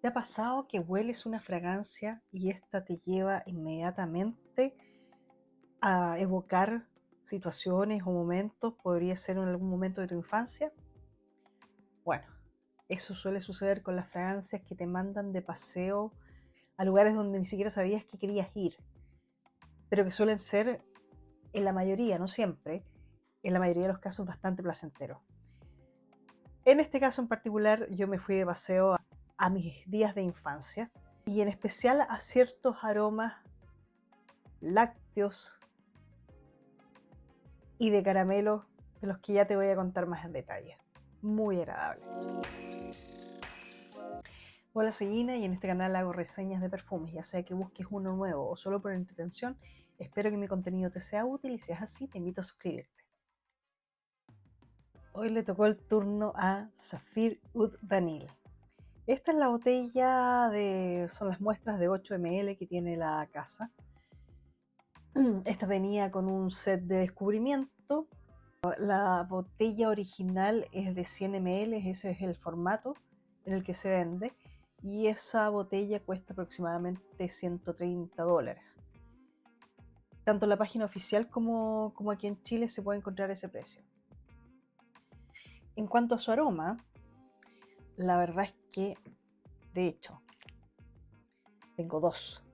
¿Te ha pasado que hueles una fragancia y esta te lleva inmediatamente a evocar situaciones o momentos? Podría ser en algún momento de tu infancia. Bueno, eso suele suceder con las fragancias que te mandan de paseo a lugares donde ni siquiera sabías que querías ir, pero que suelen ser, en la mayoría, no siempre, en la mayoría de los casos bastante placenteros. En este caso en particular, yo me fui de paseo a mis días de infancia y en especial a ciertos aromas lácteos y de caramelo de los que ya te voy a contar más en detalle. Muy agradable. Hola, soy Ina y en este canal hago reseñas de perfumes, ya sea que busques uno nuevo o solo por entretención. Espero que mi contenido te sea útil y si es así, te invito a suscribirte. Hoy le tocó el turno a Saphir Oud Vanille. Esta es la botella son las muestras de 8 ml que tiene la casa. Esta venía con un set de descubrimiento. La botella original es de 100 ml, ese es el formato en el que se vende, y esa botella cuesta aproximadamente $130. Tanto en la página oficial como aquí en Chile se puede encontrar ese precio. En cuanto a su aroma, la verdad es que, de hecho, tengo dos.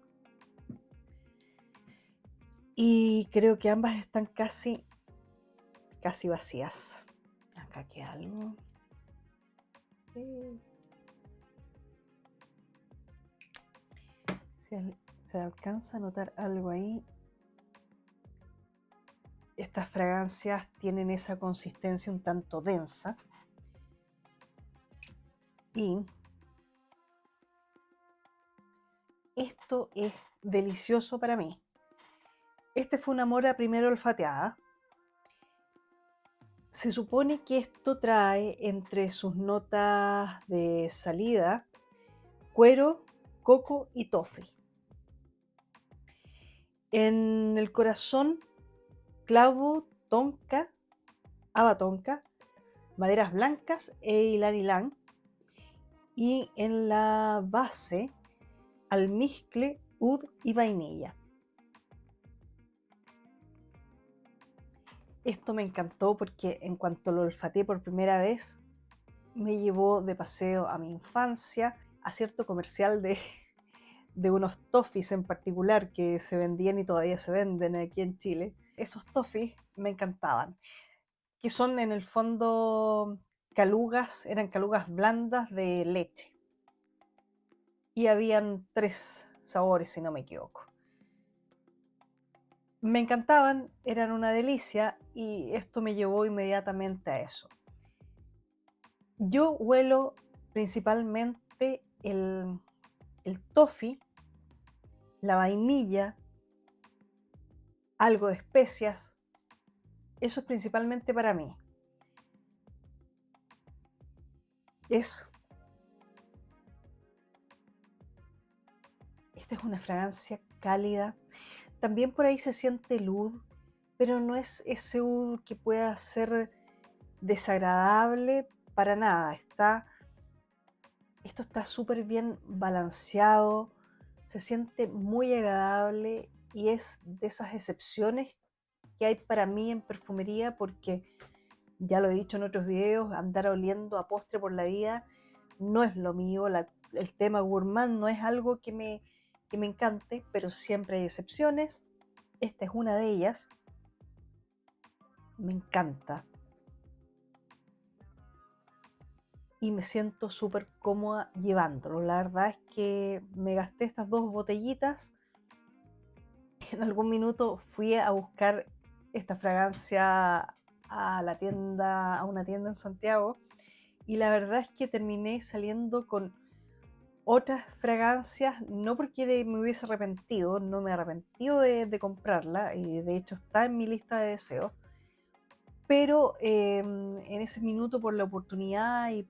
Y creo que ambas están casi vacías. Acá queda algo. Se alcanza a notar algo ahí. Estas fragancias tienen esa consistencia un tanto densa y esto es delicioso para mí. Este fue un amor a primera olfateada. Se supone que esto trae entre sus notas de salida cuero, coco y toffee. En el corazón, clavo, tonka, haba tonka, maderas blancas e ylang ylang. Y en la base, almizcle, oud y vainilla. Esto me encantó porque en cuanto lo olfateé por primera vez, me llevó de paseo a mi infancia, a cierto comercial de unos toffees en particular que se vendían y todavía se venden aquí en Chile. Esos toffees me encantaban, que son en el fondo calugas, eran calugas blandas de leche. Y habían 3 sabores, si no me equivoco. Me encantaban, eran una delicia y esto me llevó inmediatamente a eso. Yo huelo principalmente el toffee, la vainilla, algo de especias. Eso es principalmente para mí. Esta es una fragancia cálida. También por ahí se siente el oud, pero no es ese oud que pueda ser desagradable para nada. Esto está súper bien balanceado, se siente muy agradable y es de esas excepciones que hay para mí en perfumería porque, ya lo he dicho en otros videos, andar oliendo a postre por la vida no es lo mío. El tema gourmand no es algo que me encante, pero siempre hay excepciones. Esta es una de ellas. Me encanta. Y me siento súper cómoda llevándolo. La verdad es que me gasté estas 2 botellitas. En algún minuto fui a buscar esta fragancia a una tienda en Santiago, y la verdad es que terminé saliendo con otras fragancias, no porque me hubiese arrepentido, no me he arrepentido de comprarla, y de hecho está en mi lista de deseos, pero en ese minuto, por la oportunidad y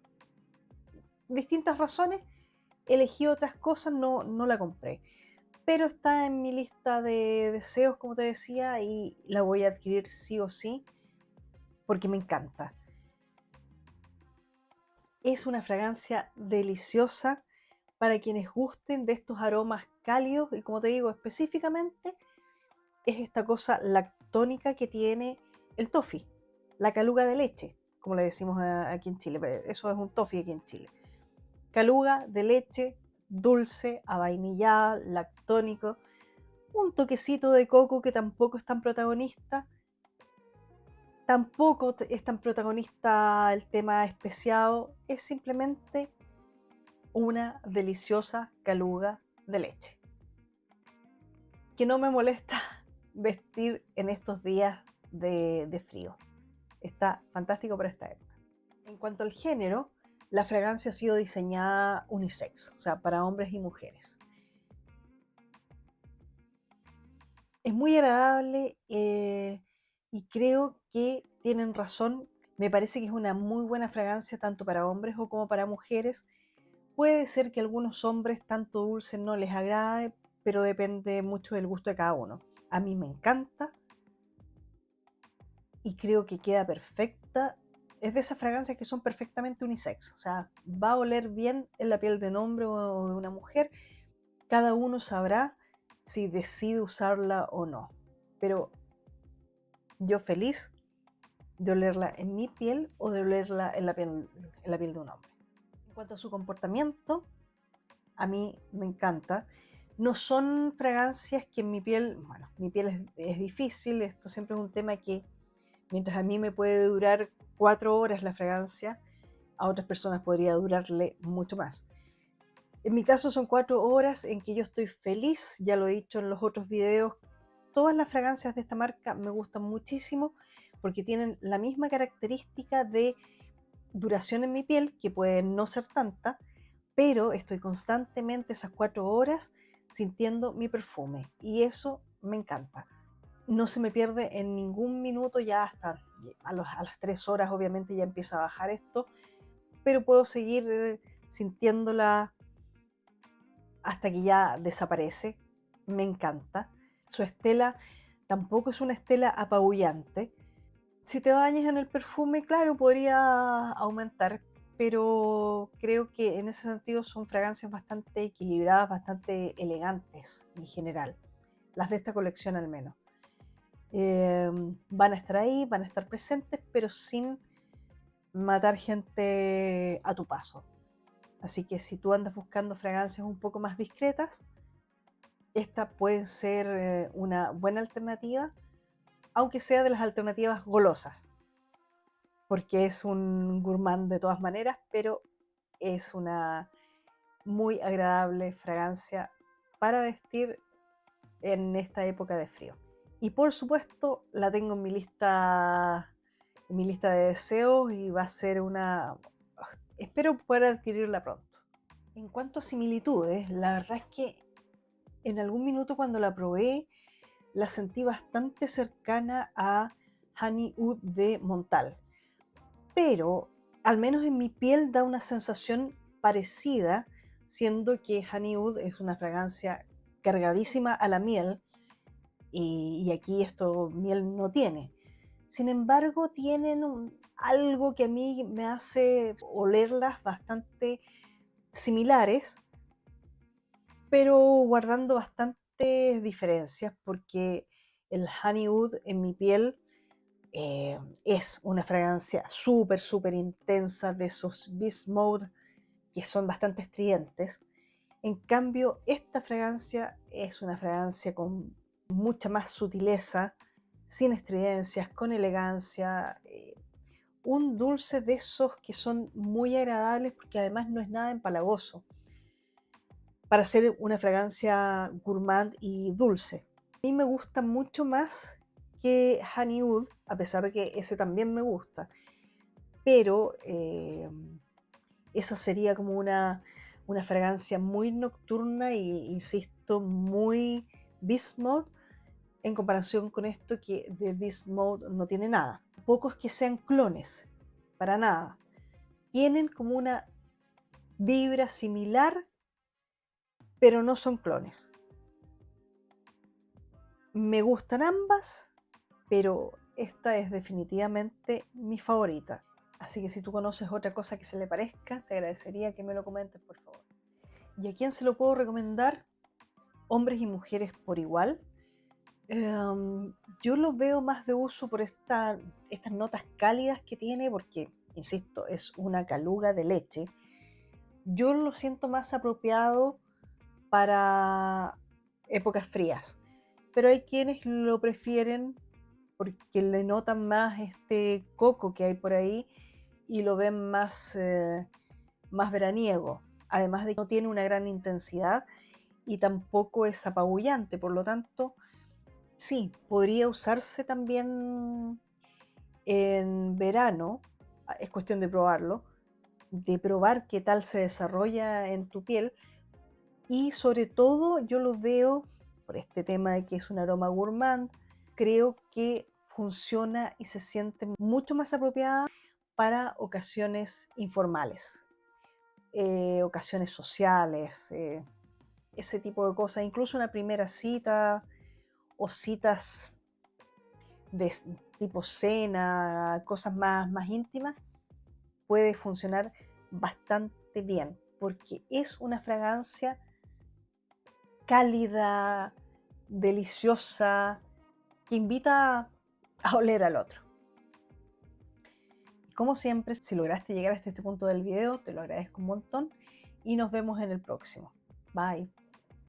distintas razones, elegí otras cosas, no la compré. Pero está en mi lista de deseos, como te decía, y la voy a adquirir sí o sí, porque me encanta. Es una fragancia deliciosa para quienes gusten de estos aromas cálidos, y como te digo, específicamente es esta cosa lactónica que tiene el toffee, la caluga de leche, como le decimos aquí en Chile. Eso es un toffee aquí en Chile. Caluga de leche, dulce, avainillada, lactónico, un toquecito de coco que tampoco es tan protagonista. Tampoco es tan protagonista el tema especiado, es simplemente una deliciosa caluga de leche. Que no me molesta vestir en estos días de frío. Está fantástico para esta época. En cuanto al género, la fragancia ha sido diseñada unisex, o sea, para hombres y mujeres. Es muy agradable y creo que tienen razón. Me parece que es una muy buena fragancia tanto para hombres o como para mujeres. Puede ser que a algunos hombres tanto dulce no les agrade, pero depende mucho del gusto de cada uno. A mí me encanta y creo que queda perfecta. Es de esas fragancias que son perfectamente unisex, o sea, va a oler bien en la piel de un hombre o de una mujer. Cada uno sabrá si decide usarla o no, pero yo feliz de olerla en mi piel o de olerla en la piel de un hombre. En cuanto a su comportamiento, a mí me encanta. No son fragancias que en mi piel, bueno, mi piel es difícil, esto siempre es un tema que mientras a mí me puede durar 4 horas la fragancia, a otras personas podría durarle mucho más. En mi caso son 4 horas en que yo estoy feliz, ya lo he dicho en los otros videos, todas las fragancias de esta marca me gustan muchísimo porque tienen la misma característica de duración en mi piel, que puede no ser tanta, pero estoy constantemente esas 4 horas sintiendo mi perfume y eso me encanta. No se me pierde en ningún minuto, ya hasta a las 3 horas obviamente ya empieza a bajar esto, pero puedo seguir sintiéndola hasta que ya desaparece. Me encanta. Su estela tampoco es una estela apabullante. Si te bañas en el perfume, claro, podría aumentar, pero creo que en ese sentido son fragancias bastante equilibradas, bastante elegantes en general. Las de esta colección al menos. Van a estar ahí, van a estar presentes, pero sin matar gente a tu paso. Así que si tú andas buscando fragancias un poco más discretas, esta puede ser una buena alternativa, aunque sea de las alternativas golosas, porque es un gourmand de todas maneras, pero es una muy agradable fragancia para vestir en esta época de frío. Y por supuesto la tengo en mi lista de deseos y va a ser una... Espero poder adquirirla pronto. En cuanto a similitudes, la verdad es que en algún minuto cuando la probé la sentí bastante cercana a Honey Oud de Montal, pero al menos en mi piel da una sensación parecida, siendo que Honey Oud es una fragancia cargadísima a la miel y aquí esto miel no tiene. Sin embargo, tienen algo que a mí me hace olerlas bastante similares, pero guardando bastantes diferencias porque el Honey Oud en mi piel es una fragancia súper, súper intensa de esos Beast Mode que son bastante estridentes. En cambio, esta fragancia es una fragancia con mucha más sutileza, sin estridencias, con elegancia, un dulce de esos que son muy agradables porque además no es nada empalagoso para hacer una fragancia gourmand y dulce. A mí me gusta mucho más que Honey Oud, a pesar de que ese también me gusta, pero esa sería como una fragancia muy nocturna y, insisto, muy Beast Mode en comparación con esto que de Beast Mode no tiene nada. Pocos que sean clones, para nada. Tienen como una vibra similar, pero no son clones. Me gustan ambas, pero esta es definitivamente mi favorita. Así que si tú conoces otra cosa que se le parezca, te agradecería que me lo comentes, por favor. ¿Y a quién se lo puedo recomendar? Hombres y mujeres por igual. Yo lo veo más de uso por estas notas cálidas que tiene, porque, insisto, es una caluga de leche. Yo lo siento más apropiado para épocas frías, pero hay quienes lo prefieren porque le notan más este coco que hay por ahí y lo ven más veraniego. Además de que no tiene una gran intensidad y tampoco es apabullante, por lo tanto, sí, podría usarse también en verano. Es cuestión de probarlo, de probar qué tal se desarrolla en tu piel, y sobre todo yo lo veo por este tema de que es un aroma gourmand. Creo que funciona y se siente mucho más apropiada para ocasiones informales, ocasiones sociales, ese tipo de cosas, incluso una primera cita o citas de tipo cena, cosas más íntimas, puede funcionar bastante bien, porque es una fragancia cálida, deliciosa, que invita a oler al otro. Como siempre, si lograste llegar hasta este punto del video, te lo agradezco un montón y nos vemos en el próximo. Bye.